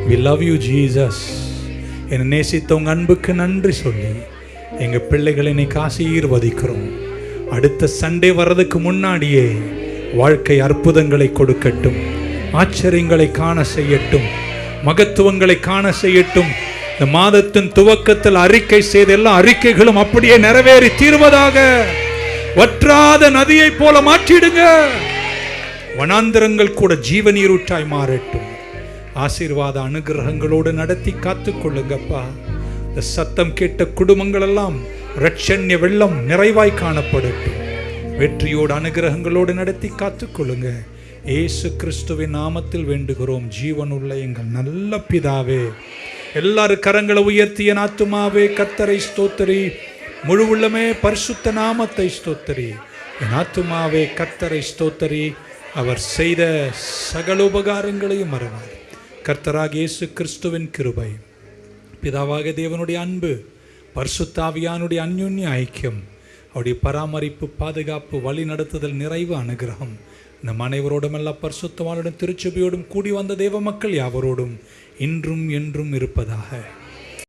we love you Jesus. என்னை நேசித்த உங்கள் அன்புக்கு நன்றி சொல்லி எங்கள் பிள்ளைகளை இன்னைக்கு ஆசீர்வதிக்கிறோம். அடுத்த சண்டே வர்றதுக்கு முன்னாடியே வாழ்க்கை அற்புதங்களை கொடுக்கட்டும், ஆச்சரியங்களை காண செய்யட்டும், மகத்துவங்களை காண செய்யட்டும். இந்த மாதத்தின் துவக்கத்தில் அறிக்கை செய்த எல்லா அறிக்கைகளும் அப்படியே நிறைவேறி தீர்வதாக. வற்றாத நதியை போல மாற்றிடுங்க. வனாந்திரங்கள் கூட ஜீவநீரூற்றாய் மாறட்டும். ஆசீர்வாத அனுகிரகங்களோடு நடத்தி காத்துக்கொள்ளுங்கப்பா. இந்த சத்தம் கேட்ட குடும்பங்கள் எல்லாம் இரட்சண்ய வெள்ளம் நிறைவாய் காணப்படட்டும். வெற்றியோடு அனுகிரகங்களோடு நடத்தி காத்துக்கொள்ளுங்க. இயேசு கிறிஸ்துவின் நாமத்தில் வேண்டுகிறோம் ஜீவனுள்ள எங்கள் நல்ல பிதாவே. எல்லாரும் கரங்களை உயர்த்தி, என் ஆத்துமாவே கர்த்தரை ஸ்தோத்திரி, முழு உள்ளமே பரிசுத்த நாமத்தை ஸ்தோத்திரி. என் ஆத்துமாவே கர்த்தரை ஸ்தோத்திரி, அவர் செய்த சகல உபகாரங்களையும் மறவார். கர்த்தராகிய இயேசு கிறிஸ்துவின் கிருபை, பிதாவாக தேவனுடைய அன்பு, பரிசுத்த ஆவியானுடைய அந்யோன்ய ஐக்கியம், அவருடைய பராமரிப்பு, பாதுகாப்பு, வழி நடத்துதல், நிறைவு, அனுகிரகம் நம் அனைவரோடும் எல்லா பரிசுத்தவானுடன் திருச்சபையோடும் கூடி வந்த தேவ மக்கள் யாவரோடும் இன்றும் என்றும் இருப்பதாக.